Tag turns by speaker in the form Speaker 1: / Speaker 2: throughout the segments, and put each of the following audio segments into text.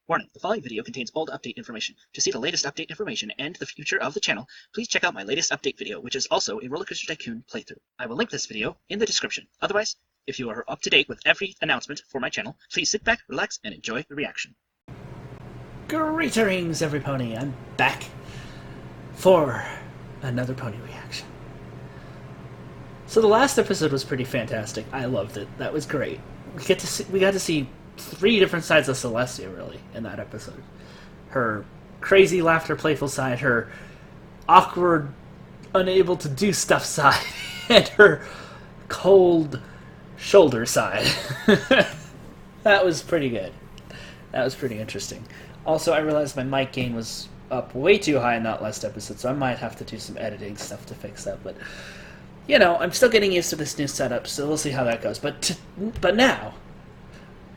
Speaker 1: Warning, the following video contains old update information. To see the latest update information and the future of the channel, please check out my latest update video, which is also a Roller Coaster Tycoon playthrough. I will link this video in the description. Otherwise, if you are up to date with every announcement for my channel, please sit back, relax, and enjoy the reaction.
Speaker 2: Greetings, every pony. I'm back for another pony reaction. So the last episode was pretty fantastic. I loved it. That was great. We got to see three different sides of Celestia, really, in that episode. Her crazy laughter, playful side, her awkward, unable to do stuff side, and her cold shoulder side. That was pretty good. That was pretty interesting. Also, I realized my mic gain was up way too high in that last episode, so I might have to do some editing stuff to fix that, but you know, I'm still getting used to this new setup, so we'll see how that goes. But now,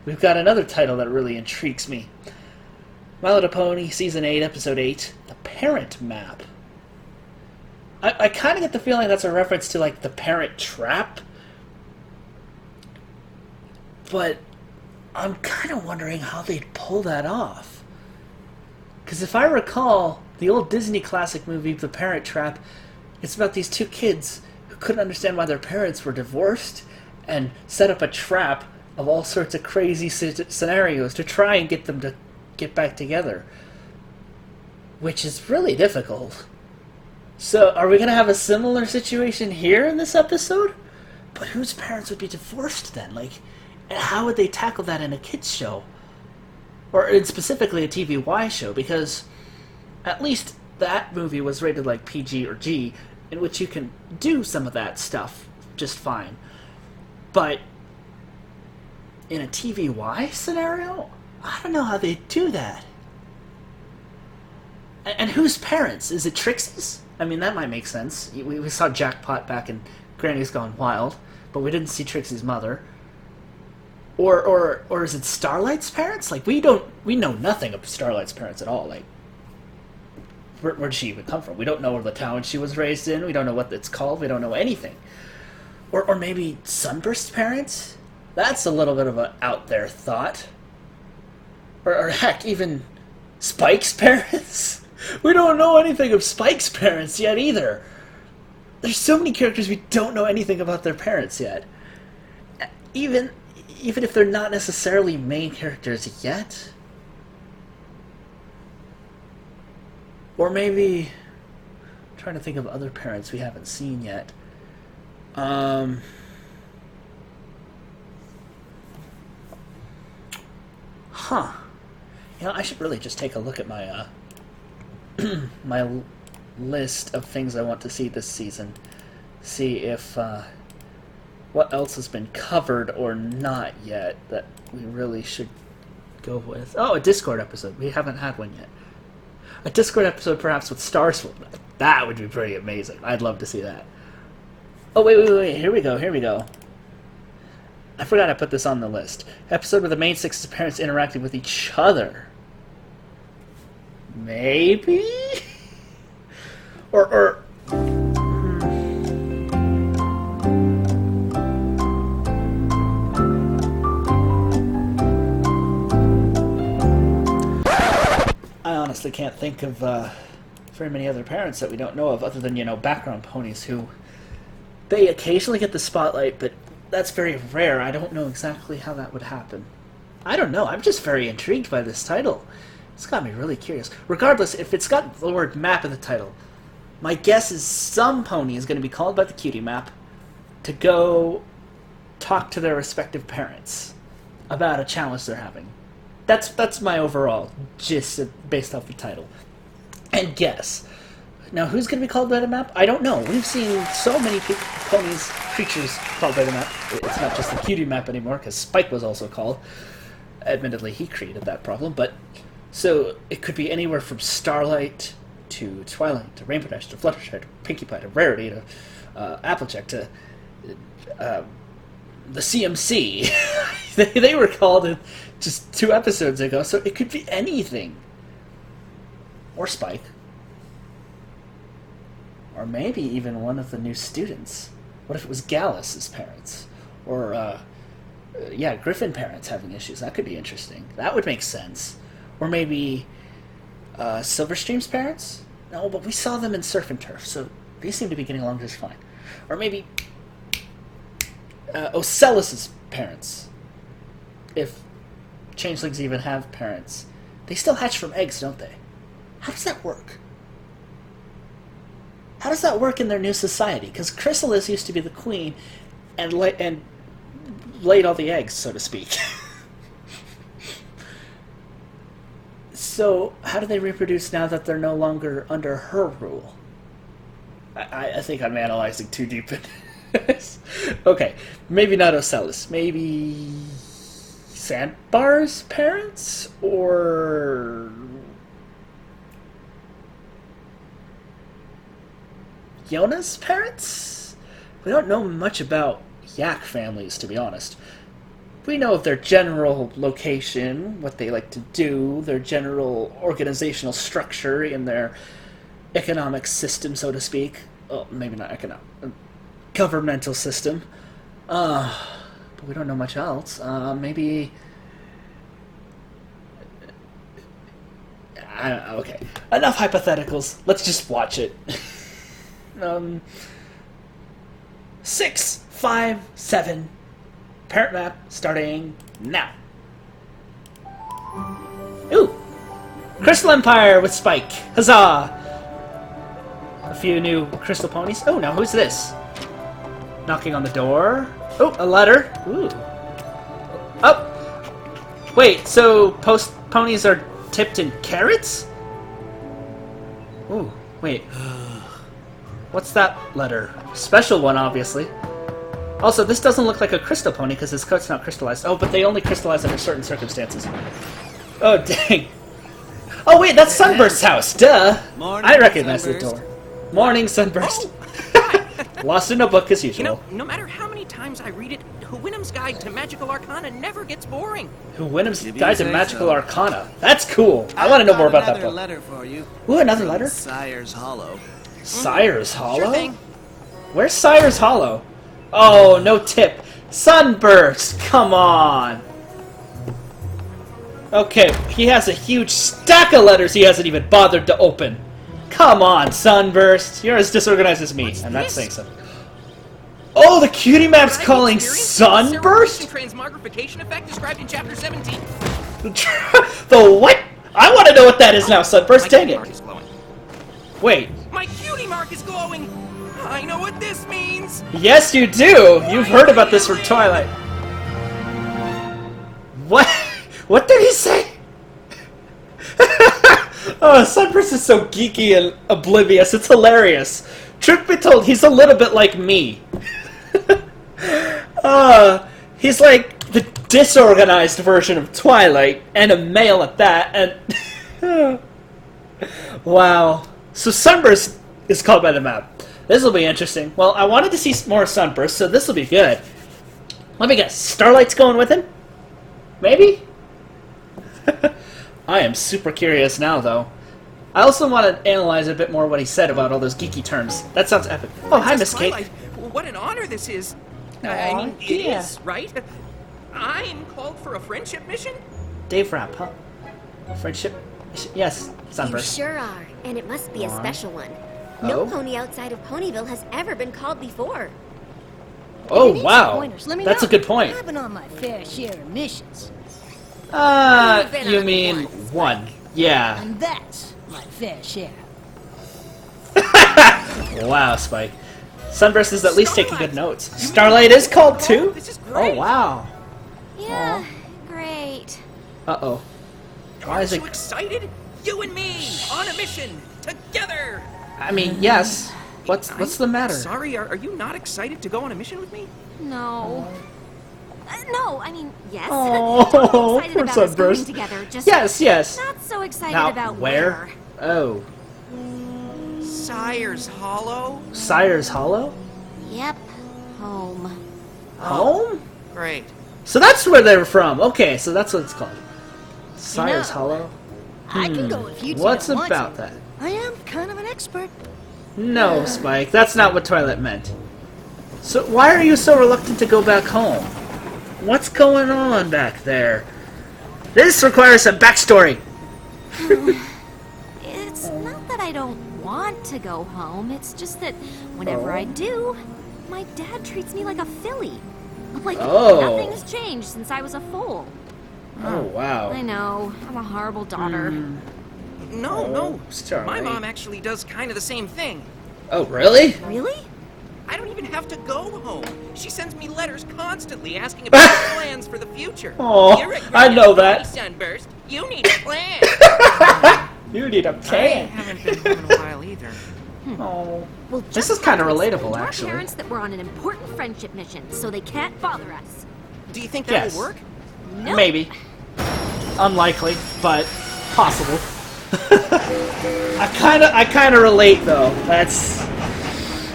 Speaker 2: we've got another title that really intrigues me. My Little Pony, Season 8, Episode 8, The Parent Map. I kind of get the feeling that's a reference to, like, The Parent Trap. But I'm kind of wondering how they'd pull that off. Because if I recall, the old Disney classic movie, The Parent Trap, it's about these two kids who couldn't understand why their parents were divorced and set up a trap of all sorts of crazy scenarios to try and get them to get back together. Which is really difficult. So, are we going to have a similar situation here in this episode? But whose parents would be divorced then? Like, how would they tackle that in a kids show? Or in specifically a TVY show? Because at least that movie was rated like PG or G, in which you can do some of that stuff just fine. But in a TVY scenario, I don't know how they do that. And whose parents? Is it Trixie's? I mean, that might make sense. We saw Jackpot back in Granny's Gone Wild, but we didn't see Trixie's mother. Or is it Starlight's parents? Like, we know nothing of Starlight's parents at all. Like, where did she even come from? We don't know the town she was raised in. We don't know what it's called. We don't know anything. Or maybe Sunburst's parents? That's a little bit of an out there thought. Or heck, even Spike's parents? We don't know anything of Spike's parents yet either. There's so many characters we don't know anything about their parents yet. Even if they're not necessarily main characters yet. Or maybe I'm trying to think of other parents we haven't seen yet. Huh. You know, I should really just take a look at my my list of things I want to see this season. See if what else has been covered or not yet that we really should go with. Oh, a Discord episode. We haven't had one yet. A Discord episode perhaps with Starswell. That would be pretty amazing. I'd love to see that. Oh, wait. Here we go. I forgot I put this on the list. Episode where the main six's parents interacting with each other. Maybe? Or I honestly can't think of very many other parents that we don't know of other than, you know, background ponies who they occasionally get the spotlight, but that's very rare. I don't know exactly how that would happen. I don't know. I'm just very intrigued by this title. It's got me really curious. Regardless, if it's got the word map in the title, my guess is some pony is going to be called by the cutie map to go talk to their respective parents about a challenge they're having. That's my overall gist based off the title. And guess. Now, who's going to be called by the map? I don't know. We've seen so many ponies, creatures called by the map. It's not just the cutie map anymore, because Spike was also called. Admittedly, he created that problem, but so it could be anywhere from Starlight to Twilight to Rainbow Dash to Fluttershy to Pinkie Pie to Rarity to Applejack to the CMC. they were called in just 2 episodes ago, so it could be anything. Or Spike. Or maybe even one of the new students. What if it was Gallus' parents? Or, yeah, Griffin parents having issues. That could be interesting. That would make sense. Or maybe Silverstream's parents? No, but we saw them in Surf and Turf, so they seem to be getting along just fine. Or maybe Ocellus's parents. If changelings even have parents. They still hatch from eggs, don't they? How does that work? How does that work in their new society? Because Chrysalis used to be the queen and laid all the eggs, so to speak. So, how do they reproduce now that they're no longer under her rule? I think I'm analyzing too deep in this. Okay, maybe not Ocellus. Maybe Sandbar's parents? Or Yona's parents? We don't know much about yak families, to be honest. We know of their general location, what they like to do, their general organizational structure in their economic system, so to speak. Oh, maybe not economic. Governmental system. But we don't know much else. Maybe... I don't know, okay. Enough hypotheticals. Let's just watch it. 6, 5, 7... Parent map starting now. Ooh! Crystal Empire with Spike. Huzzah! A few new crystal ponies. Oh, now who's this? Knocking on the door. Oh, a letter. Ooh. Oh! Wait, so ponies are tipped in carrots? Ooh, wait. What's that letter? Special one, obviously. Also, this doesn't look like a crystal pony because his coat's not crystallized. Oh, but they only crystallize under certain circumstances. Oh, dang. Oh, wait, that's Sunburst's house. Duh.
Speaker 3: Morning,
Speaker 2: I recognize
Speaker 3: Sunburst.
Speaker 2: the door. Morning, Sunburst.
Speaker 4: Oh,
Speaker 2: Lost in a book as
Speaker 4: you
Speaker 2: usual.
Speaker 4: know, no matter how many times I read it, Huwinum's Guide to Magical Arcana never gets boring.
Speaker 2: Huwinum's
Speaker 3: If you
Speaker 2: Guide to
Speaker 3: say
Speaker 2: Magical
Speaker 3: so.
Speaker 2: Arcana. That's cool. I want to know more about that
Speaker 3: Another
Speaker 2: book.
Speaker 3: letter for you.
Speaker 2: Ooh, another
Speaker 3: From
Speaker 2: letter?
Speaker 3: Sire's Hollow.
Speaker 2: Sire's Hollow?
Speaker 4: Sure thing.
Speaker 2: Where's Sire's Hollow? Oh, no tip. Sunburst, come on. Okay, he has a huge stack of letters he hasn't even bothered to open. Come on, Sunburst. You're as disorganized as me.
Speaker 4: What's
Speaker 2: I'm not
Speaker 4: this?
Speaker 2: saying something. Oh, the cutie map's
Speaker 4: I've
Speaker 2: calling
Speaker 4: experienced the
Speaker 2: Sunburst?
Speaker 4: transmogrification effect described in chapter 17.
Speaker 2: The what? I want to know what that is now, Sunburst.
Speaker 4: My
Speaker 2: Dang
Speaker 4: cutie
Speaker 2: it.
Speaker 4: mark is glowing.
Speaker 2: Wait.
Speaker 4: My cutie mark is glowing. I know what this means.
Speaker 2: Yes, you do. You've heard about this from Twilight. What? What did he say? Oh, Sunburst is so geeky and oblivious. It's hilarious. Truth be told, he's a little bit like me. He's like the disorganized version of Twilight, and a male at that, and... Wow. So Sunburst is called by the map. This will be interesting. Well, I wanted to see more Sunburst, so this will be good. Let me guess. Starlight's going with him? Maybe? I am super curious now, though. I also want to analyze a bit more what he said about all those geeky terms. That sounds epic. Oh, hi, Miss
Speaker 4: Twilight,
Speaker 2: Kate.
Speaker 4: what an honor this is. I
Speaker 2: Aw,
Speaker 4: mean, it
Speaker 2: yeah.
Speaker 4: is, right? I'm called for a friendship mission?
Speaker 2: Dave Rapp, huh? Friendship? Yes,
Speaker 5: You
Speaker 2: Sunburst.
Speaker 5: sure are, and it must be a
Speaker 2: Aw.
Speaker 5: special one. No
Speaker 2: Oh?
Speaker 5: pony outside of Ponyville has ever been called before.
Speaker 2: Oh,
Speaker 6: If you need some
Speaker 2: wow.
Speaker 6: pointers, let me
Speaker 2: That's a
Speaker 6: know.
Speaker 2: good point.
Speaker 6: I've been on my fair share of missions,
Speaker 5: You've been
Speaker 2: You
Speaker 5: on
Speaker 2: mean
Speaker 5: one.
Speaker 2: one. Yeah.
Speaker 6: and that's my fair share.
Speaker 2: Wow, Spike. Sunburst is at least taking good
Speaker 4: Starlight!
Speaker 2: notes.
Speaker 4: You mean
Speaker 2: Starlight is called too?
Speaker 4: This is great.
Speaker 2: Oh, wow.
Speaker 5: Yeah, great.
Speaker 2: Uh-oh. Why is
Speaker 4: Aren't
Speaker 2: it...
Speaker 4: you excited? You and me on a mission together.
Speaker 2: I mean, yes. What's the matter?
Speaker 4: Sorry, are you not excited to go on a mission with me?
Speaker 5: No. No, I mean, yes.
Speaker 2: Oh,
Speaker 5: Totally excited
Speaker 2: poor
Speaker 5: about us going
Speaker 2: Sunburst.
Speaker 5: together. Just
Speaker 2: Yes, yes.
Speaker 5: not so excited
Speaker 2: Now,
Speaker 5: about
Speaker 2: where? Oh.
Speaker 4: Sire's Hollow?
Speaker 2: Sire's Hollow?
Speaker 5: Yep, home.
Speaker 2: Home?
Speaker 4: Great.
Speaker 2: So that's where they were from. Okay, so that's what it's called. Sire's
Speaker 6: know,
Speaker 2: Hollow?
Speaker 6: I can go if you two
Speaker 2: What's
Speaker 6: don't want
Speaker 2: about
Speaker 6: to.
Speaker 2: that?
Speaker 6: I am kind of an expert.
Speaker 2: No, Spike, that's not what Twilight meant. So why are you so reluctant to go back home? What's going on back there? This requires some backstory.
Speaker 5: It's not that I don't want to go home. It's just that whenever I do, my dad treats me like a filly. Like nothing's changed since I was a foal.
Speaker 2: Oh, wow.
Speaker 5: I know. I'm a horrible daughter.
Speaker 4: No.
Speaker 2: Starlight.
Speaker 4: My mom actually does kind of the same thing.
Speaker 2: Oh, really?
Speaker 5: Really?
Speaker 4: I don't even have to go home. She sends me letters constantly asking about plans for the future.
Speaker 2: Oh,
Speaker 4: You're a
Speaker 2: I know that.
Speaker 4: Sunburst. You need a plan.
Speaker 2: You need a
Speaker 4: I
Speaker 2: plan.
Speaker 4: haven't been home in a while either.
Speaker 2: Oh.
Speaker 5: Well,
Speaker 2: This
Speaker 5: just
Speaker 2: is kind of
Speaker 5: have to explain
Speaker 2: relatable,
Speaker 5: to our
Speaker 2: actually.
Speaker 5: parents that we're on an important friendship mission, so they can't bother us.
Speaker 4: Do you think that
Speaker 2: Yes.
Speaker 4: will work?
Speaker 5: No.
Speaker 2: Maybe. Unlikely, but possible. I kind of relate though.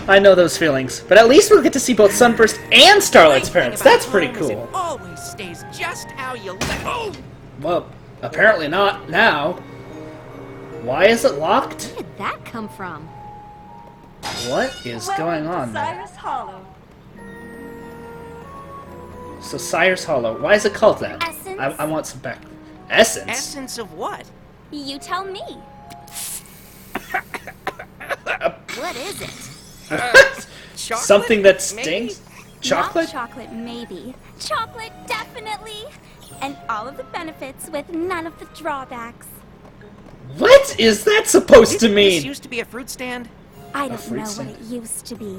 Speaker 2: I know those feelings. But at least we'll get to see both Sunburst and Starlight's parents. That's pretty cool.
Speaker 4: It always stays just how you left. Oh!
Speaker 2: Well, apparently not now. Why is it locked?
Speaker 5: Where did that come from?
Speaker 2: What is going on there?
Speaker 3: Cyrus Hollow.
Speaker 2: So Cyrus Hollow. Why is it called that?
Speaker 5: Essence?
Speaker 2: I want some back. Essence?
Speaker 4: Essence of what?
Speaker 5: You tell me. What is it?
Speaker 4: Chocolate?
Speaker 2: Something that
Speaker 4: Maybe?
Speaker 2: stings? Chocolate?
Speaker 3: Not chocolate, maybe. Chocolate, definitely. And all of the benefits with none of the drawbacks.
Speaker 2: What is that supposed to
Speaker 4: This
Speaker 2: mean?
Speaker 4: used to be a fruit stand.
Speaker 3: I don't
Speaker 2: fruit
Speaker 3: know
Speaker 2: stand.
Speaker 3: what it used to be.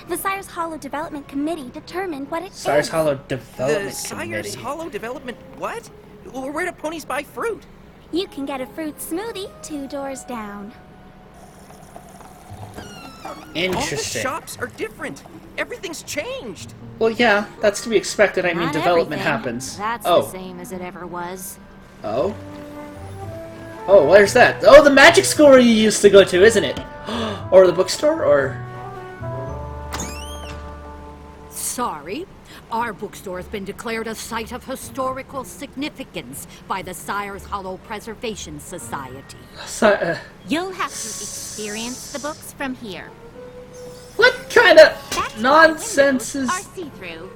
Speaker 3: The Cyrus Hollow Development Committee determined what it
Speaker 2: Cyrus
Speaker 3: is.
Speaker 2: Hollow
Speaker 4: The
Speaker 2: Development
Speaker 4: Cyrus
Speaker 2: Committee.
Speaker 4: Hollow Development what? Well, where do ponies buy fruit?
Speaker 3: You can get a fruit smoothie 2 doors down.
Speaker 4: All the
Speaker 2: Interesting.
Speaker 4: shops are different. Everything's changed.
Speaker 2: Well, yeah, that's to be expected. I mean,
Speaker 5: Not
Speaker 2: development
Speaker 5: everything.
Speaker 2: happens.
Speaker 5: That's
Speaker 2: Oh.
Speaker 5: the same as it ever was.
Speaker 2: Oh? Oh, where's that? Oh, the magic school you used to go to, isn't it? Or the bookstore, or...
Speaker 7: Sorry. Our bookstore has been declared a site of historical significance by the Cyrus Hollow Preservation Society.
Speaker 3: You'll have to experience the books from here.
Speaker 2: What kind of
Speaker 3: That's why
Speaker 2: nonsense is...
Speaker 3: windows are see-through.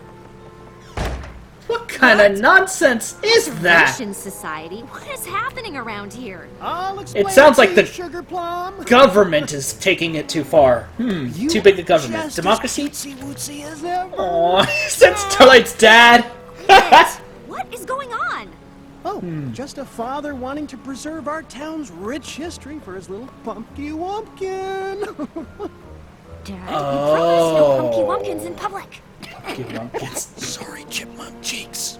Speaker 2: What kind of nonsense is that?
Speaker 5: Preservation Society? What is happening around here?
Speaker 2: It sounds like the
Speaker 8: Sugar Plum.
Speaker 2: government is taking it too far. Too big a government. Democracy?
Speaker 8: Wootsy as ever.
Speaker 2: Aw, is that Starlight's dad?
Speaker 5: What is going on?
Speaker 8: Oh, just a father wanting to preserve our town's rich history for his little pumpkin wumpkin.
Speaker 5: Dad,
Speaker 2: Oh.
Speaker 5: no pumpkin wumpkins in public.
Speaker 8: Sorry, chipmunk cheeks.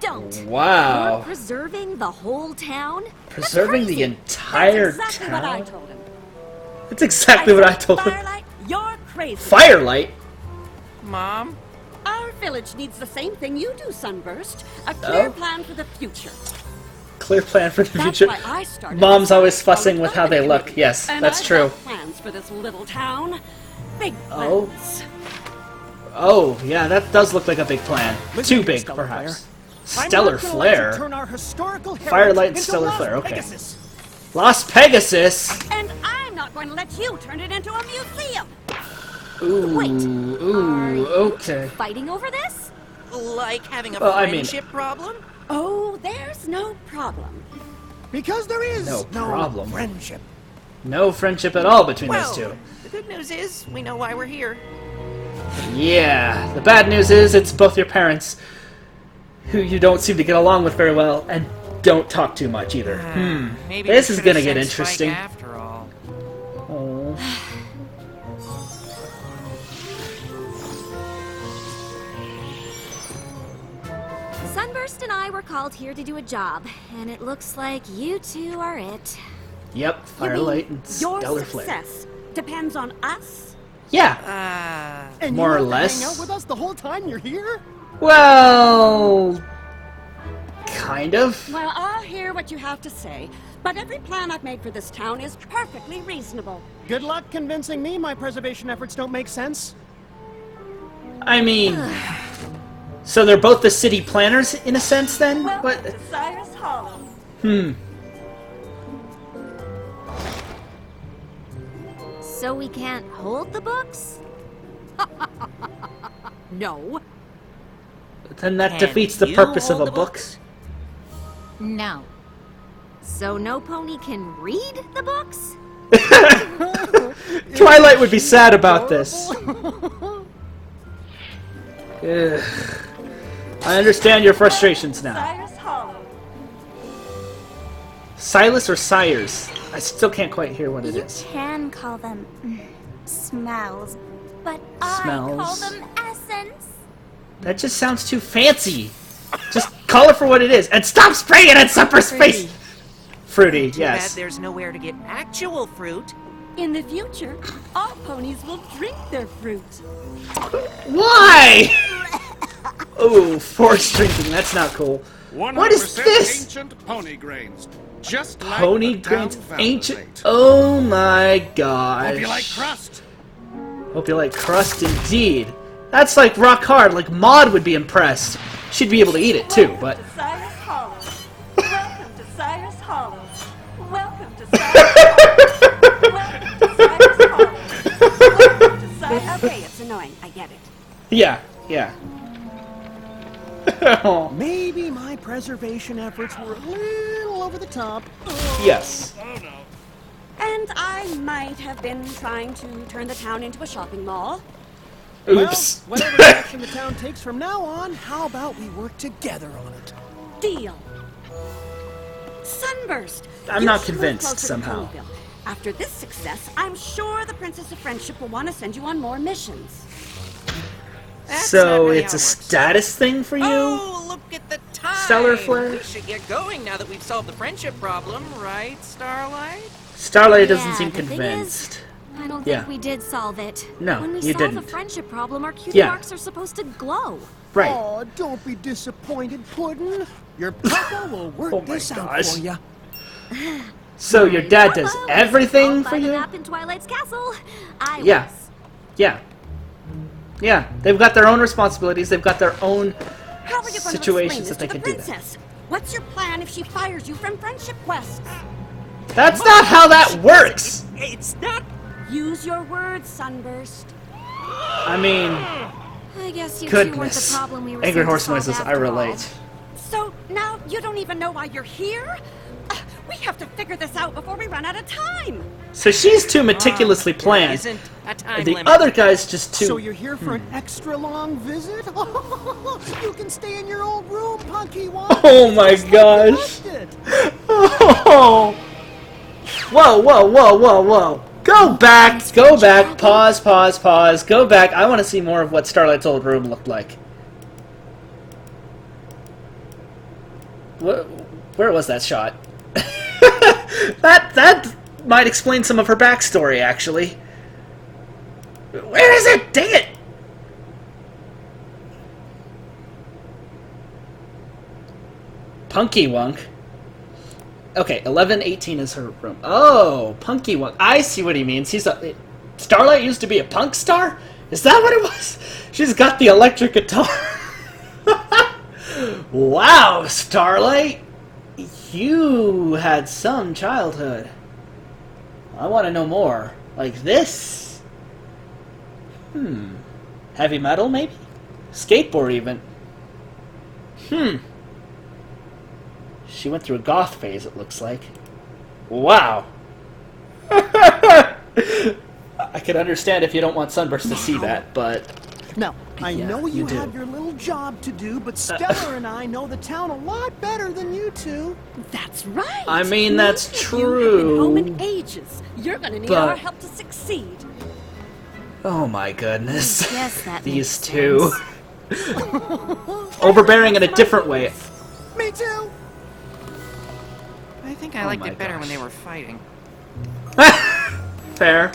Speaker 5: Don't. You're
Speaker 2: Wow.
Speaker 5: preserving the whole town?
Speaker 2: Preserving the entire
Speaker 7: Exactly what I
Speaker 2: town?
Speaker 7: told him.
Speaker 2: That's exactly what I told him.
Speaker 7: Firelight, you're crazy.
Speaker 2: Firelight?
Speaker 4: Mom?
Speaker 7: Our village needs the same thing you do, Sunburst. A clear
Speaker 2: Oh?
Speaker 7: plan for the future.
Speaker 2: Clear plan for the
Speaker 7: That's
Speaker 2: future.
Speaker 7: why I started
Speaker 2: Mom's
Speaker 7: the
Speaker 2: always
Speaker 7: Cyrus
Speaker 2: fussing
Speaker 7: Hollow
Speaker 2: with how they
Speaker 7: Development
Speaker 2: look. Yes,
Speaker 7: Committee.
Speaker 2: that's
Speaker 7: And
Speaker 2: true.
Speaker 7: I've got plans for this little town. Big
Speaker 2: Oh.
Speaker 7: plans.
Speaker 2: Oh, yeah, that does look like a big plan.
Speaker 8: Listen
Speaker 2: Too
Speaker 8: here,
Speaker 2: big,
Speaker 8: Stellar
Speaker 2: perhaps.
Speaker 8: I'm
Speaker 2: Stellar
Speaker 8: not gonna let you
Speaker 2: Flare?
Speaker 8: turn our historical heritage
Speaker 2: Firelight and
Speaker 8: into
Speaker 2: Stellar
Speaker 8: Las
Speaker 2: Flare, okay.
Speaker 8: Pegasus.
Speaker 2: Las Pegasus!
Speaker 7: And I'm not going to let you turn it into a museum.
Speaker 2: Ooh,
Speaker 5: Wait,
Speaker 2: ooh, okay.
Speaker 5: Fighting over this?
Speaker 4: Like having a
Speaker 2: Well, I mean-
Speaker 4: friendship problem?
Speaker 7: Oh, there's no problem.
Speaker 8: Because there is
Speaker 2: No problem.
Speaker 8: friendship.
Speaker 2: No friendship at all between
Speaker 4: Well,
Speaker 2: those two.
Speaker 4: the good news is we know why we're here.
Speaker 2: Yeah, the bad news is it's both your parents, who you don't seem to get along with very well, and don't talk too much either.
Speaker 4: Maybe
Speaker 2: This
Speaker 4: we
Speaker 2: is
Speaker 4: should've
Speaker 2: gonna get
Speaker 4: sent Spike
Speaker 2: interesting.
Speaker 4: after all.
Speaker 2: Oh.
Speaker 5: Sunburst and I were called here to do a job, and it looks like you two are it.
Speaker 2: Yep,
Speaker 7: You
Speaker 2: Firelight
Speaker 7: mean
Speaker 2: and
Speaker 7: your
Speaker 2: Stellar Flare.
Speaker 7: success depends on us?
Speaker 2: Yeah,
Speaker 8: And
Speaker 2: More
Speaker 8: you
Speaker 2: or
Speaker 8: have to
Speaker 2: less.
Speaker 8: hang out with us the whole time you're here?
Speaker 2: well... Kind of.
Speaker 7: Well, I'll hear what you have to say, but every plan I've made for this town is perfectly reasonable.
Speaker 8: Good luck convincing me my preservation efforts don't make sense.
Speaker 2: I mean... So they're both the city planners, in a sense, then?
Speaker 7: Welcome
Speaker 2: What?
Speaker 7: to Cyrus Hollow.
Speaker 5: So we can't hold the books?
Speaker 7: No.
Speaker 2: Then that
Speaker 4: Can
Speaker 2: defeats the
Speaker 4: you
Speaker 2: purpose of
Speaker 4: hold
Speaker 2: a
Speaker 4: the
Speaker 2: book.
Speaker 4: books?
Speaker 7: No.
Speaker 5: So no pony can read the books?
Speaker 2: Twilight would be sad about this. Ugh. I understand your frustrations now.
Speaker 3: Cyrus Hollow.
Speaker 2: Silas or Sires? I still can't quite hear what it
Speaker 3: You
Speaker 2: is.
Speaker 3: can call them smells, but I call
Speaker 2: Smells.
Speaker 3: them essence.
Speaker 2: That just sounds too fancy. Just call it for what it is, and stop spraying it at Supper's face! Fruity,
Speaker 4: Too
Speaker 2: yes.
Speaker 4: bad there's nowhere to get actual fruit.
Speaker 6: In the future, all ponies will drink their fruit.
Speaker 2: Why? Oh, forced drinking, that's not cool. What is
Speaker 9: 100%
Speaker 2: this?
Speaker 9: Ancient pony grains. Just like
Speaker 2: Pony
Speaker 9: the town
Speaker 2: grains,
Speaker 9: founders
Speaker 2: ancient.
Speaker 9: ate.
Speaker 2: Oh my gosh.
Speaker 9: Hope you like crust.
Speaker 2: Hope you like crust indeed. That's like rock hard, like Maud would be impressed. She'd be able to eat it too, but.
Speaker 3: To Cyrus Hollow. Welcome to Cyrus Hollow. Welcome to Cyrus Hollow. Welcome to Cyrus Hollow. Welcome to Cyrus.
Speaker 6: Okay, it's annoying. I get it.
Speaker 2: Yeah, yeah.
Speaker 8: Maybe my preservation efforts were a little over the top.
Speaker 2: Yes.
Speaker 9: Oh no.
Speaker 6: And I might have been trying to turn the town into a shopping mall.
Speaker 2: Oops.
Speaker 8: Well, whatever direction the town takes from now on, how about we work together on it?
Speaker 6: Deal. Sunburst.
Speaker 2: I'm
Speaker 6: You
Speaker 2: not
Speaker 6: should move
Speaker 2: convinced
Speaker 6: closer to
Speaker 2: somehow.
Speaker 6: Ponyville. After this success, I'm sure the Princess of Friendship will want to send you on more missions.
Speaker 4: That's
Speaker 2: So
Speaker 4: not really
Speaker 2: it's
Speaker 4: how
Speaker 2: a
Speaker 4: it works.
Speaker 2: status thing for you?
Speaker 4: Oh, look at the time!
Speaker 2: Stellar Flare?
Speaker 4: We should get going now that we've solved the friendship problem, right, Starlight?
Speaker 2: Starlight doesn't
Speaker 5: Yeah,
Speaker 2: seem
Speaker 5: the thing
Speaker 2: convinced.
Speaker 5: I don't
Speaker 2: Yeah.
Speaker 5: think we did solve it.
Speaker 2: No,
Speaker 5: when we
Speaker 2: you
Speaker 5: solve
Speaker 2: didn't.
Speaker 5: the friendship problem, our cutie
Speaker 2: Yeah.
Speaker 5: marks are supposed to glow.
Speaker 2: Right.
Speaker 8: Oh, don't be disappointed, Puddin'. Your papa will work
Speaker 2: Oh my
Speaker 8: this out
Speaker 2: gosh.
Speaker 8: for you.
Speaker 2: So your dad does
Speaker 5: Papa was
Speaker 2: everything
Speaker 5: called
Speaker 2: for
Speaker 5: by the
Speaker 2: you?
Speaker 5: map in Twilight's castle. I
Speaker 2: Yeah.
Speaker 5: was.
Speaker 2: Yeah. Yeah. They've got their own responsibilities. They've got their own
Speaker 6: How are you going
Speaker 2: situations
Speaker 6: to
Speaker 2: that they
Speaker 6: explain
Speaker 2: can
Speaker 6: this
Speaker 2: do
Speaker 6: to the
Speaker 2: that.
Speaker 6: princess? What's your plan if she fires you from friendship quests?
Speaker 2: That's not how that works!
Speaker 4: It's not.
Speaker 6: Use your words, Sunburst.
Speaker 2: I mean,
Speaker 5: I guess you two weren't the
Speaker 2: goodness.
Speaker 5: problem we were
Speaker 2: Angry
Speaker 5: sent to
Speaker 2: horse
Speaker 5: solve
Speaker 2: noises, I
Speaker 5: after
Speaker 2: relate.
Speaker 6: So now you don't even know why you're here? We have to figure this out before we run out of time.
Speaker 2: So she's too meticulously
Speaker 4: There
Speaker 2: planned.
Speaker 4: isn't a time
Speaker 2: The
Speaker 4: limit.
Speaker 2: other guy's just too...
Speaker 8: So you're here for an extra long visit? You can stay in your old room, Punky One.
Speaker 2: Oh my
Speaker 8: Just like you
Speaker 2: gosh.
Speaker 8: left it.
Speaker 2: Oh! Whoa, whoa, whoa, whoa, whoa. Go back, go back, pause, pause, pause, go back. I want to see more of what Starlight's old room looked like. Where was that shot? That might explain some of her backstory, actually. Where is it? Dang it! Punky Wunk. Okay, 1118 is her room. Oh, Punky Wunk. I see what he means. He's a... Starlight used to be a punk star? Is that what it was? She's got the electric guitar. Wow, Starlight. You had some childhood. I want to know more. Like this? Heavy metal, maybe? Skateboard, even. She went through a goth phase, it looks like. Wow. I could understand if you don't want Sunburst to see that, but...
Speaker 8: Now, I
Speaker 2: Yeah,
Speaker 8: know
Speaker 2: you
Speaker 8: you
Speaker 2: do.
Speaker 8: have your little job to do, but Stellar and I know the town a lot better than you two.
Speaker 6: That's right.
Speaker 2: I mean, that's
Speaker 6: Neither of you have been home
Speaker 2: true.
Speaker 6: in ages. You're gonna need
Speaker 2: but-
Speaker 6: our help to succeed.
Speaker 2: Oh my goodness.
Speaker 5: Yes, that
Speaker 2: These
Speaker 5: makes
Speaker 2: two.
Speaker 5: sense.
Speaker 2: Overbearing in a different way.
Speaker 8: Me too.
Speaker 4: I think I
Speaker 2: Oh
Speaker 4: liked
Speaker 2: my
Speaker 4: it better when
Speaker 2: gosh.
Speaker 4: they were fighting.
Speaker 2: Fair.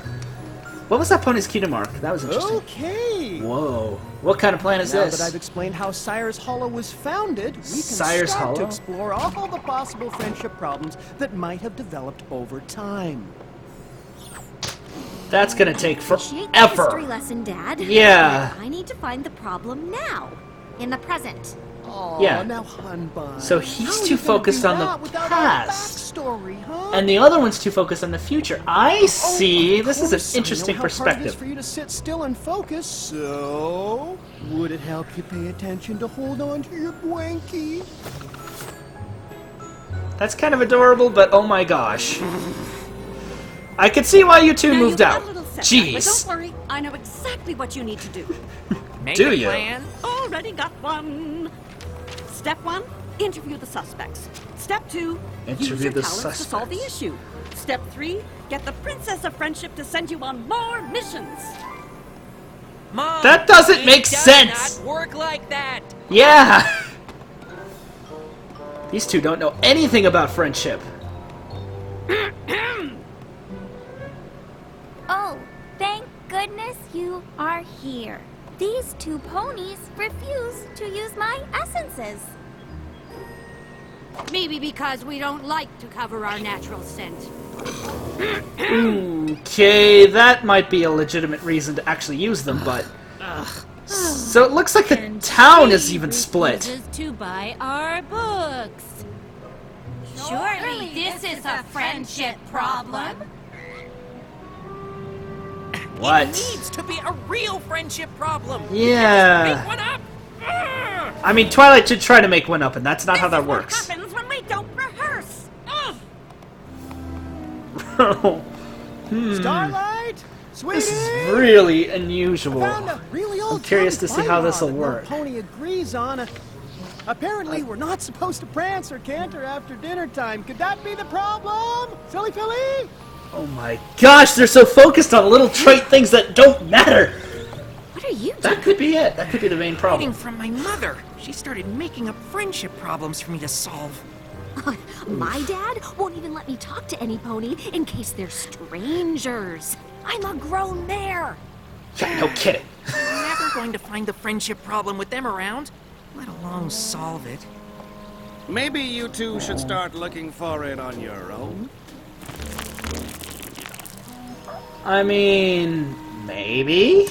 Speaker 2: What was that pony's cutie mark? That was interesting.
Speaker 8: Okay.
Speaker 2: Whoa. What kind of plan is
Speaker 8: Now
Speaker 2: this?
Speaker 8: that I've explained how Sire's Hollow was founded, we can
Speaker 2: Sire's
Speaker 8: start to
Speaker 2: Hollow?
Speaker 8: explore all the possible friendship problems that might have developed over time.
Speaker 2: That's gonna take
Speaker 5: Appreciate the history
Speaker 2: forever.
Speaker 5: lesson, Dad.
Speaker 2: Yeah.
Speaker 5: But I need to find the problem now, in the present.
Speaker 8: Oh,
Speaker 2: Yeah.
Speaker 8: now, hun bun.
Speaker 2: So
Speaker 8: How
Speaker 2: he's
Speaker 8: are
Speaker 2: too
Speaker 8: you gonna
Speaker 2: focused
Speaker 8: do
Speaker 2: on the
Speaker 8: that without
Speaker 2: past.
Speaker 8: our backstory, huh?
Speaker 2: And the other one's too focused on the future. I see.
Speaker 8: Of
Speaker 2: This is
Speaker 8: course,
Speaker 2: an interesting
Speaker 8: I know how hard it is
Speaker 2: perspective.
Speaker 8: for you to sit still and focus. So, would it help you pay attention to hold on to your blankie?
Speaker 2: That's kind of adorable, but oh my gosh. I could see why you two
Speaker 6: Now,
Speaker 2: moved
Speaker 6: you've
Speaker 2: out.
Speaker 6: got a little setback,
Speaker 2: Jeez.
Speaker 6: But don't worry, I know exactly what you need to do.
Speaker 4: Make
Speaker 2: Do
Speaker 4: a
Speaker 2: you?
Speaker 4: plan.
Speaker 6: Already got one. Step 1, interview the suspects. Step 2,
Speaker 2: Interview
Speaker 6: use your
Speaker 2: the
Speaker 6: talents to solve the
Speaker 2: suspects.
Speaker 6: issue. Step 3, get the Princess of Friendship to send you on more missions.
Speaker 4: Mom,
Speaker 2: That doesn't make
Speaker 4: it does
Speaker 2: sense.
Speaker 4: not work like that.
Speaker 2: Yeah! These two don't know anything about friendship.
Speaker 5: Oh, thank goodness you are here. These two ponies refuse to use my essences.
Speaker 7: Maybe because we don't like to cover our natural scent.
Speaker 2: Okay, that might be a legitimate reason to actually use them, but... So it looks like the town is even split.
Speaker 7: To buy our books. Surely this is a friendship problem.
Speaker 2: What?
Speaker 4: It needs to be a real friendship problem.
Speaker 2: Yeah.
Speaker 4: Make one up. Ugh.
Speaker 2: I mean, Twilight should try to make one up, and that's not how that
Speaker 6: What
Speaker 2: works.
Speaker 6: happens when we don't rehearse?
Speaker 8: Starlight, sweetie.
Speaker 2: This is really unusual.
Speaker 8: Found a really old
Speaker 2: I'm curious to
Speaker 8: Tommy
Speaker 2: see how
Speaker 8: Python
Speaker 2: this'll
Speaker 8: that no
Speaker 2: work.
Speaker 8: Pony agrees on. Apparently, we're not supposed to prance or canter after dinner time. Could that be the problem? Silly Philly?
Speaker 2: Oh my gosh, they're so focused on little trite things that don't matter.
Speaker 5: What are you doing?
Speaker 2: That could be it. That could be the main
Speaker 4: Hiding
Speaker 2: problem.
Speaker 4: from my mother. She started making up friendship problems for me to solve.
Speaker 5: My dad won't even let me talk to any pony in case they're strangers. I'm a grown mare.
Speaker 2: Yeah, no kidding.
Speaker 4: I'm never going to find the friendship problem with them around, let alone solve it.
Speaker 9: Maybe you two should start looking for it on your own.
Speaker 2: I mean, maybe?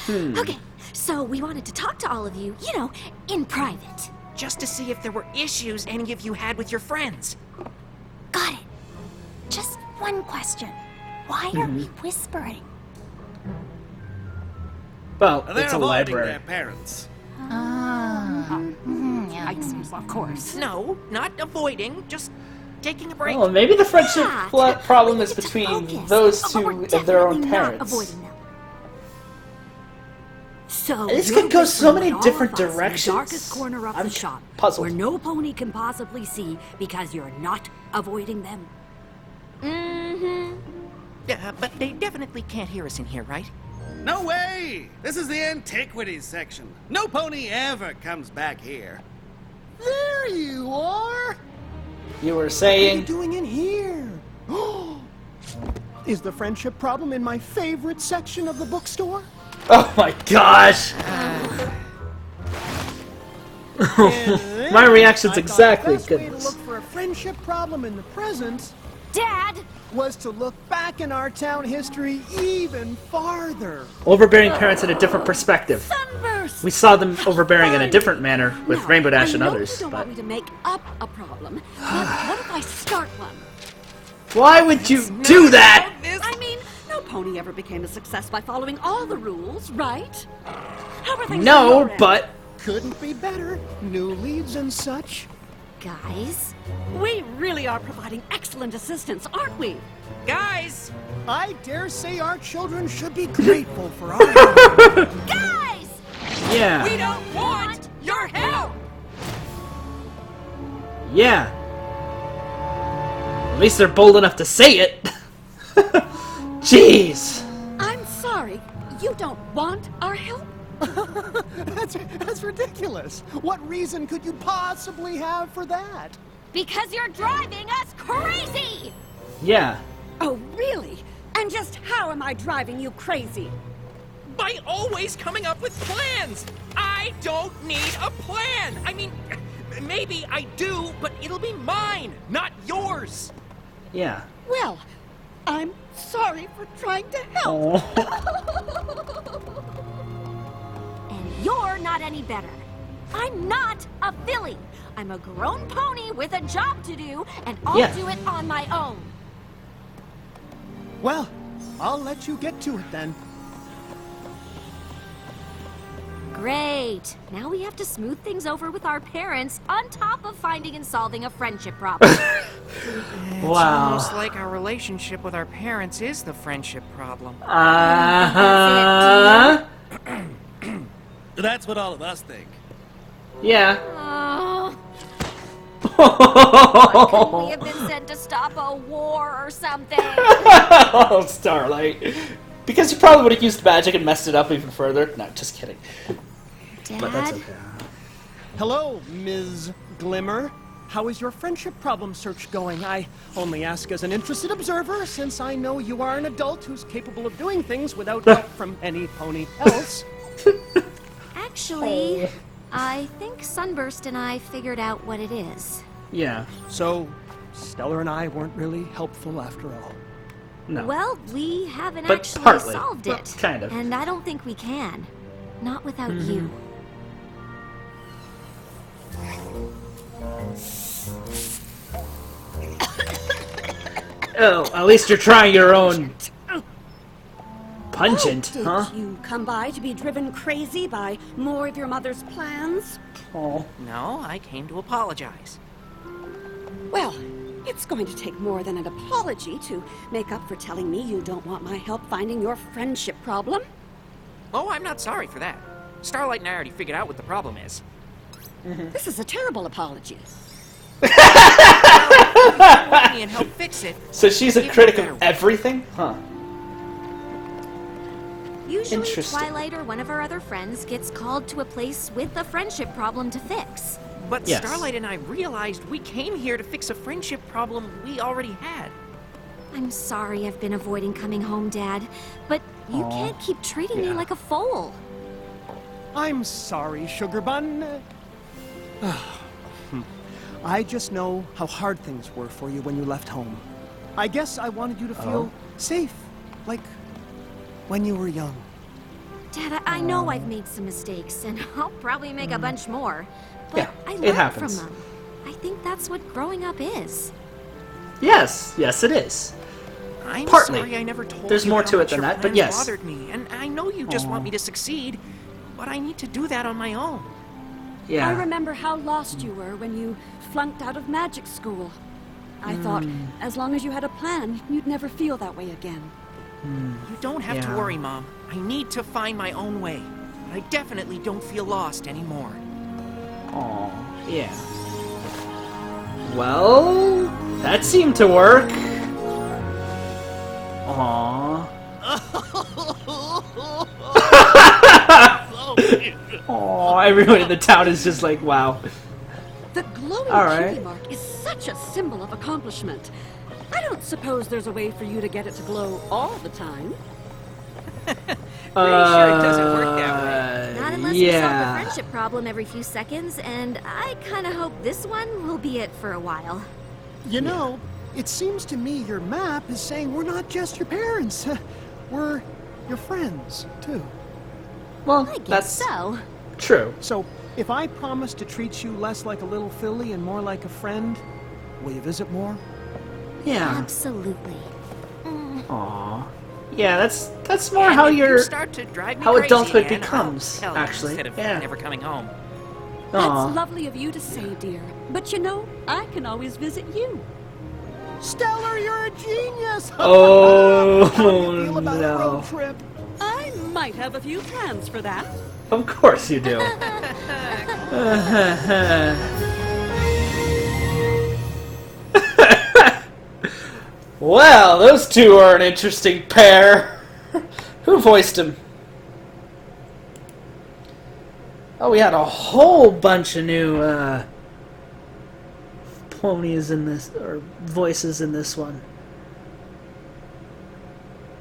Speaker 5: Okay, so we wanted to talk to all of you, you know, in private.
Speaker 4: Just to see if there were issues any of you had with your friends.
Speaker 5: Got it. Just one question. Why are we whispering?
Speaker 2: Well,
Speaker 9: They're
Speaker 2: it's a
Speaker 9: avoiding
Speaker 2: library.
Speaker 9: their parents.
Speaker 7: Of course.
Speaker 4: No, not avoiding, just taking a break.
Speaker 2: Oh, maybe the friendship
Speaker 5: Yeah,
Speaker 2: problem
Speaker 5: we
Speaker 2: is
Speaker 5: need to
Speaker 2: between
Speaker 5: focus.
Speaker 2: those
Speaker 5: Oh, we're
Speaker 2: two and their own
Speaker 5: definitely not
Speaker 2: parents.
Speaker 5: avoiding them.
Speaker 7: So
Speaker 2: This
Speaker 7: you're
Speaker 2: could go so
Speaker 7: whispering
Speaker 2: many
Speaker 7: with all
Speaker 2: different
Speaker 7: of us in the
Speaker 2: directions.
Speaker 7: darkest corner of
Speaker 2: I'm
Speaker 7: the shop,
Speaker 2: puzzled.
Speaker 7: where no pony can possibly see because you're not avoiding them.
Speaker 4: But they definitely can't hear us in here, right?
Speaker 9: No way! This is the antiquities section. No pony ever comes back here.
Speaker 8: There you are.
Speaker 2: You were
Speaker 8: What are you
Speaker 2: saying...
Speaker 8: doing in here? Is the friendship problem in my favorite section of the bookstore?
Speaker 2: Oh my gosh! My reaction's
Speaker 8: I thought
Speaker 2: exactly
Speaker 8: the best way to
Speaker 2: goodness.
Speaker 8: look for a friendship problem in the present
Speaker 5: Dad!
Speaker 8: was to look back in our town history even farther.
Speaker 2: Overbearing parents in a different perspective.
Speaker 6: Sunburst!
Speaker 2: We saw them overbearing in a different manner with
Speaker 6: Now,
Speaker 2: Rainbow Dash and
Speaker 6: I know
Speaker 2: others,
Speaker 6: you don't
Speaker 2: but...
Speaker 6: want me to make up a problem, but what if I start one?
Speaker 2: Why would you do that?
Speaker 6: I mean, no pony ever became a success by following all the rules, right? How are things on
Speaker 2: No,
Speaker 6: your end?
Speaker 2: but...
Speaker 8: Couldn't be better. New leads and such.
Speaker 5: Guys?
Speaker 6: We really are providing excellent assistance, aren't we?
Speaker 4: Guys!
Speaker 8: I dare say our children should be grateful for our help.
Speaker 5: Guys!
Speaker 2: Yeah.
Speaker 4: We don't want your help!
Speaker 2: Yeah. At least they're bold enough to say it. Jeez.
Speaker 6: I'm sorry, you don't want our help?
Speaker 8: That's ridiculous. What reason could you possibly have for that?
Speaker 5: Because you're driving us crazy!
Speaker 2: Yeah.
Speaker 6: Oh, really? And just how am I driving you crazy?
Speaker 4: By always coming up with plans! I don't need a plan! I mean, maybe I do, but it'll be mine, not yours!
Speaker 2: Yeah.
Speaker 6: Well, I'm sorry for trying to help.
Speaker 2: Oh.
Speaker 5: And you're not any better. I'm not a filly. I'm a grown pony with a job to do, and I'll
Speaker 2: Yeah.
Speaker 5: do it on my own.
Speaker 8: Well, I'll let you get to it then.
Speaker 5: Great. Now we have to smooth things over with our parents on top of finding and solving a friendship problem.
Speaker 4: It's
Speaker 2: Wow.
Speaker 4: almost like our relationship with our parents is the friendship problem.
Speaker 2: Uh-huh.
Speaker 9: That's what all of us think.
Speaker 2: Yeah.
Speaker 5: Why couldn't we have been sent to stop a war or something?
Speaker 2: Oh, Starlight. Because you probably would have used magic and messed it up even further. No, just kidding. But that's
Speaker 5: Dad?
Speaker 2: okay.
Speaker 8: Hello, Ms. Glimmer. How is your friendship problem search going? I only ask as an interested observer, since I know you are an adult who's capable of doing things without help from any pony else.
Speaker 5: Actually, I think Sunburst and I figured out what it is.
Speaker 2: Yeah.
Speaker 8: So, Stellar and I weren't really helpful after all.
Speaker 2: No.
Speaker 5: Well, we haven't
Speaker 2: But
Speaker 5: actually
Speaker 2: partly.
Speaker 5: solved
Speaker 2: Well,
Speaker 5: it.
Speaker 2: kind of.
Speaker 5: And I don't think we can. Not without you.
Speaker 2: Oh, at least you're trying your own pungent,
Speaker 6: Did
Speaker 2: huh?
Speaker 6: you come by to be driven crazy by more of your mother's plans?
Speaker 2: Oh.
Speaker 4: No, I came to apologize.
Speaker 6: Well, it's going to take more than an apology to make up for telling me you don't want my help finding your friendship problem.
Speaker 4: Oh, I'm not sorry for that. Starlight and I already figured out what the problem is.
Speaker 6: This is a terrible apology.
Speaker 4: If you want me and help fix it.
Speaker 2: So she's a
Speaker 4: give
Speaker 2: critic
Speaker 4: me a
Speaker 2: of
Speaker 4: better
Speaker 2: everything? Huh.
Speaker 5: Usually
Speaker 2: Interesting.
Speaker 5: Twilight or one of our other friends gets called to a place with a friendship problem to fix.
Speaker 4: But
Speaker 2: Yes.
Speaker 4: Starlight and I realized we came here to fix a friendship problem we already had.
Speaker 5: I'm sorry I've been avoiding coming home, Dad, but you can't keep treating me
Speaker 2: Yeah.
Speaker 5: like a foal.
Speaker 8: I'm sorry, Sugar Bun. I just know how hard things were for you when you left home. I guess I wanted you to feel safe, like when you were young.
Speaker 5: Dad, I know I've made some mistakes, and I'll probably make a bunch more. But
Speaker 2: Yeah,
Speaker 5: I
Speaker 2: it
Speaker 5: learned
Speaker 2: happens.
Speaker 5: from them. I think that's what growing up is.
Speaker 2: Yes, yes it is.
Speaker 4: I'm
Speaker 2: Partly.
Speaker 4: sorry I never told
Speaker 2: There's
Speaker 4: you
Speaker 2: more
Speaker 4: how
Speaker 2: to it
Speaker 4: much
Speaker 2: than
Speaker 4: your
Speaker 2: that, but
Speaker 4: plans
Speaker 2: yes.
Speaker 4: bothered me, and I know you just want me to succeed, but I need to do that on my own.
Speaker 2: Yeah.
Speaker 6: I remember how lost you were when you flunked out of magic school. I thought, as long as you had a plan, you'd never feel that way again.
Speaker 4: You don't have to
Speaker 2: Yeah.
Speaker 4: worry, Mom. I need to find my own way. I definitely don't feel lost anymore.
Speaker 2: Aw, yeah. Well, that seemed to work. Aww. Aww, everyone in the town is just like, wow.
Speaker 6: The glowing
Speaker 2: All right.
Speaker 6: cutie mark is such a symbol of accomplishment. I don't suppose there's a way for you to get it to glow all the time.
Speaker 4: Pretty sure it doesn't work that way.
Speaker 5: Not unless we solve a
Speaker 2: yeah.
Speaker 5: friendship problem every few seconds, and I kind of hope this one will be it for a while.
Speaker 8: You know, it seems to me your map is saying we're not just your parents. We're your friends, too.
Speaker 2: Well,
Speaker 5: I guess
Speaker 2: that's
Speaker 5: so.
Speaker 2: true.
Speaker 8: So, if I promise to treat you less like a little filly and more like a friend, will you visit more?
Speaker 2: Yeah.
Speaker 5: Absolutely.
Speaker 2: Aww. Yeah, that's more
Speaker 4: And
Speaker 2: how
Speaker 4: if you
Speaker 2: you're.
Speaker 4: start to drive me
Speaker 2: how
Speaker 4: crazy
Speaker 2: adulthood
Speaker 4: again,
Speaker 2: becomes,
Speaker 4: I'll tell you
Speaker 2: actually.
Speaker 4: instead of
Speaker 2: Yeah.
Speaker 4: never coming home.
Speaker 6: That's
Speaker 2: Aw.
Speaker 6: lovely of you to say, dear. But you know, I can always visit you. Stellar, you're a genius!
Speaker 2: Oh,
Speaker 8: How do you feel about a
Speaker 2: no.
Speaker 8: road trip?
Speaker 6: I might have a few plans for that.
Speaker 2: Of course you do. Well, those two are an interesting pair. Who voiced him? Oh, we had a whole bunch of new ponies in this, or voices in this one.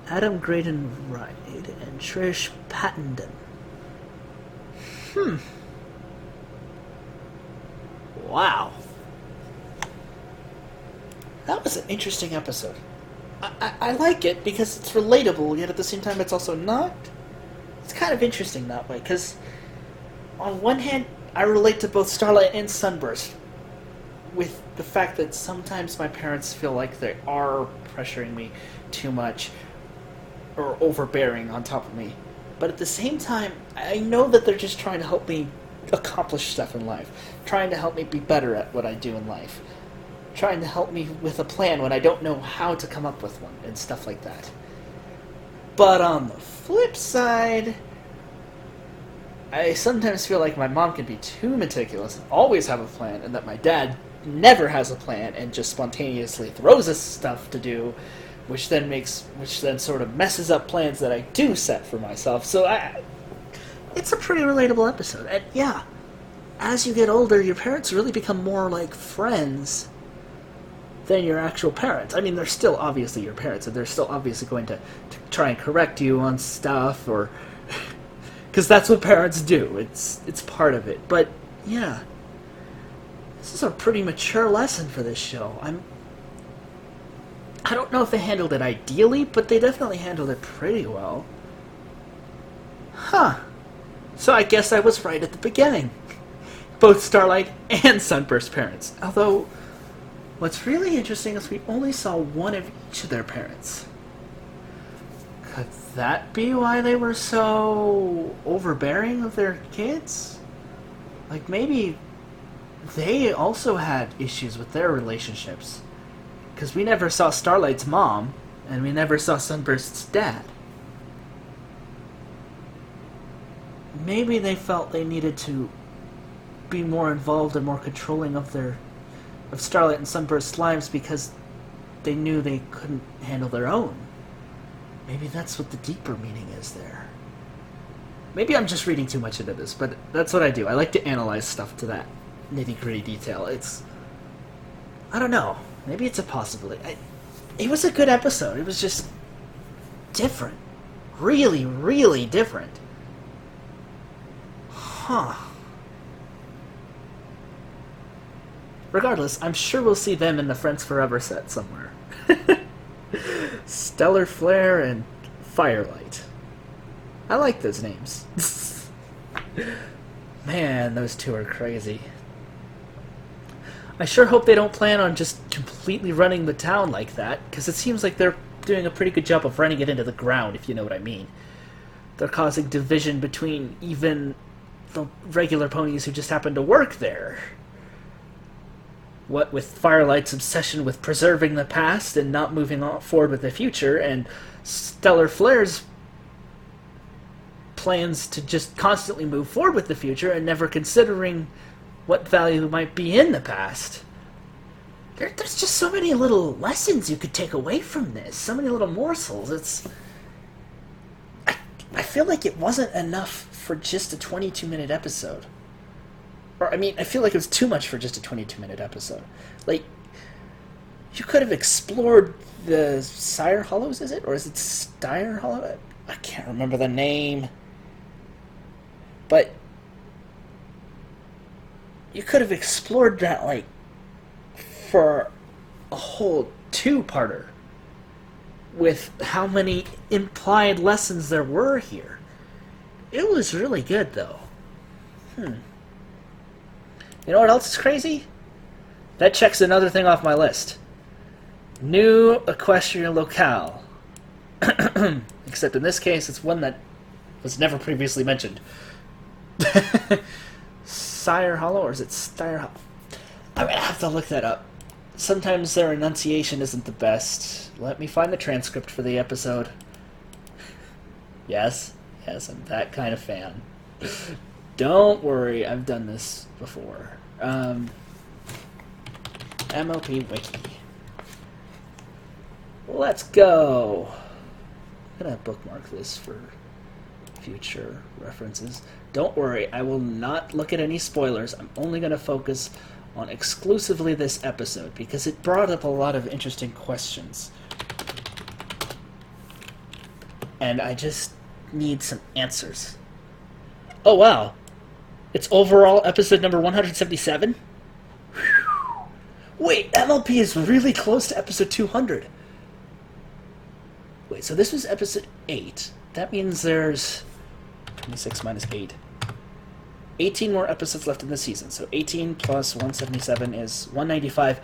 Speaker 2: Adam Graydon Wright and Trish Pattenden. Wow. That was an interesting episode. I like it because it's relatable, yet at the same time it's also not. It's kind of interesting that way, because on one hand, I relate to both Starlight and Sunburst, with the fact that sometimes my parents feel like they are pressuring me too much, or overbearing on top of me. But at the same time, I know that they're just trying to help me accomplish stuff in life. Trying to help me be better at what I do in life. Trying to help me with a plan when I don't know how to come up with one, and stuff like that. But on the flip side, I sometimes feel like my mom can be too meticulous and always have a plan, and that my dad never has a plan and just spontaneously throws us stuff to do, which then sort of messes up plans that I do set for myself. So it's a pretty relatable episode. And yeah, as you get older, your parents really become more like friends than your actual parents. I mean, they're still obviously your parents, and they're still obviously going to try and correct you on stuff, or because that's what parents do. It's part of it. But yeah, this is a pretty mature lesson for this show. I don't know if they handled it ideally, but they definitely handled it pretty well. Huh. So I guess I was right at the beginning. Both Starlight and Sunburst's parents. Although, what's really interesting is we only saw one of each of their parents. Could that be why they were so overbearing of their kids? Like, maybe they also had issues with their relationships. Because we never saw Starlight's mom, and we never saw Sunburst's dad. Maybe they felt they needed to be more involved and more controlling of Starlight and Sunburst's lives because they knew they couldn't handle their own. Maybe that's what the deeper meaning is there. Maybe I'm just reading too much into this, but that's what I do. I like to analyze stuff to that nitty-gritty detail. I don't know. Maybe it's a possibility. It was a good episode. It was just different. Really, really different. Huh. Regardless, I'm sure we'll see them in the Friends Forever set somewhere. Stellar Flare and Firelight. I like those names. Man, those two are crazy. I sure hope they don't plan on just completely running the town like that, because it seems like they're doing a pretty good job of running it into the ground, if you know what I mean. They're causing division between even the regular ponies who just happen to work there. What with Firelight's obsession with preserving the past and not moving forward with the future, and Stellar Flare's plans to just constantly move forward with the future and never considering what value might be in the past. There's just so many little lessons you could take away from this. So many little morsels. I feel like it wasn't enough for just a 22-minute episode. Or, I mean, I feel like it was too much for just a 22-minute episode. Like, you could have explored the Sire Hollows, is it? Or is it Styre Hollow? I can't remember the name. But you could have explored that, like, for a whole two-parter with how many implied lessons there were here. It was really good, though. You know what else is crazy? That checks another thing off my list. New equestrian locale. Except in this case, it's one that was never previously mentioned. Sire Hollow, or is it Styre Hollow? I'm going to have to look that up. Sometimes their enunciation isn't the best. Let me find the transcript for the episode. Yes, I'm that kind of fan. Don't worry, I've done this before. MLP Wiki. Let's go. I'm going to bookmark this for future references. Don't worry, I will not look at any spoilers. I'm only going to focus on exclusively this episode because it brought up a lot of interesting questions. And I just need some answers. Oh, wow. It's overall episode number 177? Wait, MLP is really close to episode 200. Wait, so this was episode 8. That means there's 26 minus 8. 18 more episodes left in the season. So 18 plus 177 is 195.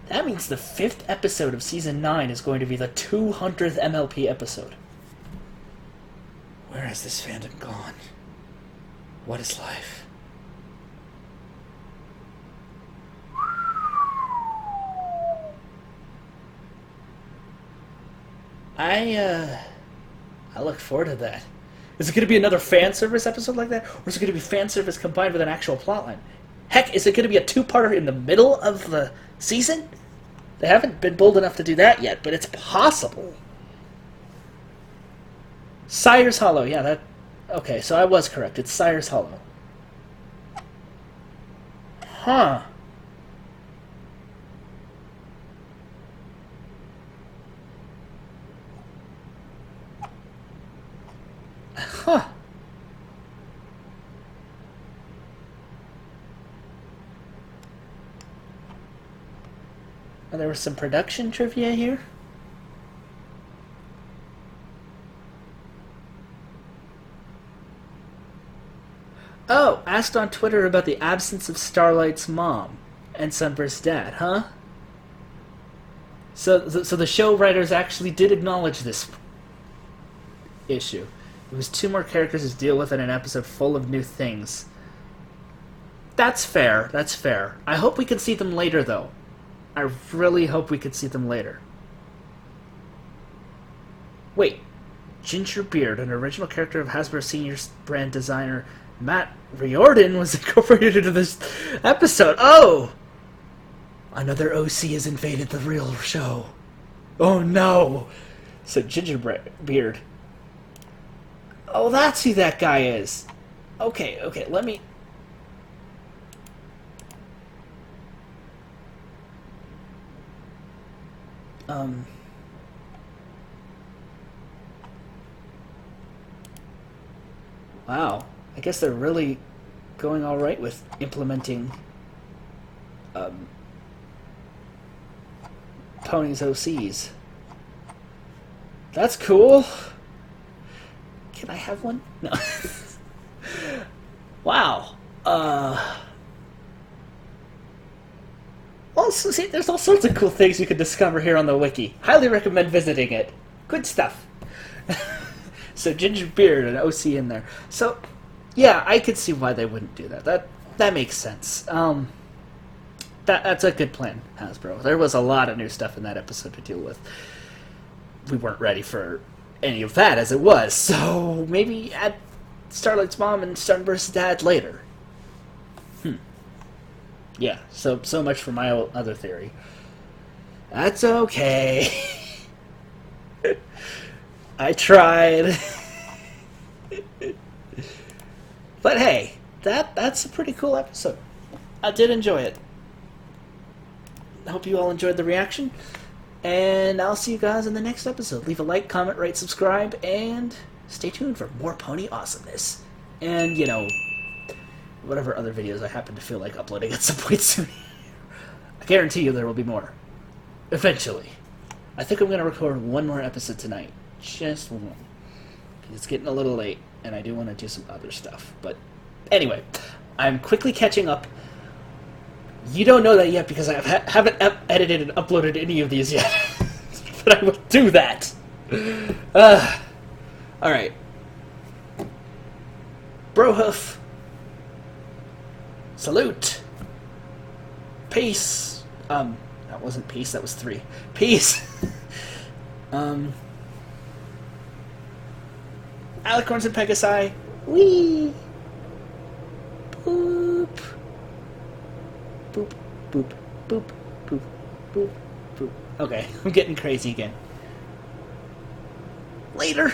Speaker 2: That means the 5th episode of season 9 is going to be the 200th MLP episode. Where has this fandom gone? What is life? I look forward to that. Is it going to be another fan service episode like that? Or is it going to be fan service combined with an actual plotline? Heck, is it going to be a two-parter in the middle of the season? They haven't been bold enough to do that yet, but it's possible. Sire's Hollow, yeah, that... Okay, so I was correct. It's Sire's Hollow. Huh. Huh. Oh, there was some production trivia here. Oh, asked on Twitter about the absence of Starlight's mom and Sunburst's dad, huh? So the show writers actually did acknowledge this issue. It was 2 more characters to deal with in an episode full of new things. That's fair, that's fair. I hope we can see them later, though. I really hope we can see them later. Wait, Gingerbeard, an original character of Hasbro Senior's brand designer Matt Riordan, was incorporated into this episode. Oh! Another OC has invaded the real show. Oh no! So Gingerbeard. Oh, that's who that guy is. Okay, let me... Wow. I guess they're really going alright with implementing Pony's OCs. That's cool. Can I have one? No. Wow. Also, see, there's all sorts of cool things you can discover here on the wiki. Highly recommend visiting it. Good stuff. So Gingerbeard and OC in there. So, yeah, I could see why they wouldn't do that. That makes sense. That's a good plan, Hasbro. There was a lot of new stuff in that episode to deal with. We weren't ready for any of that as it was, so maybe add Starlight's mom and Sunburst's dad later. Yeah, so much for my other theory. That's okay. I tried. But hey, that's a pretty cool episode. I did enjoy it. I hope you all enjoyed the reaction. And I'll see you guys in the next episode. Leave a like, comment, rate, subscribe, and stay tuned for more pony awesomeness. And, you know, whatever other videos I happen to feel like uploading at some point soon. I guarantee you there will be more. Eventually. I think I'm going to record one more episode tonight. Just one. It's getting a little late, and I do want to do some other stuff. But anyway, I'm quickly catching up. You don't know that yet because I haven't edited and uploaded any of these yet. But I will do that. Alright. Brohoof. Salute. Peace. That wasn't peace, that was 3. Peace. Alicorns and Pegasi. Whee. Boop. Boop, boop, boop, boop, boop, boop. Okay, I'm getting crazy again. Later!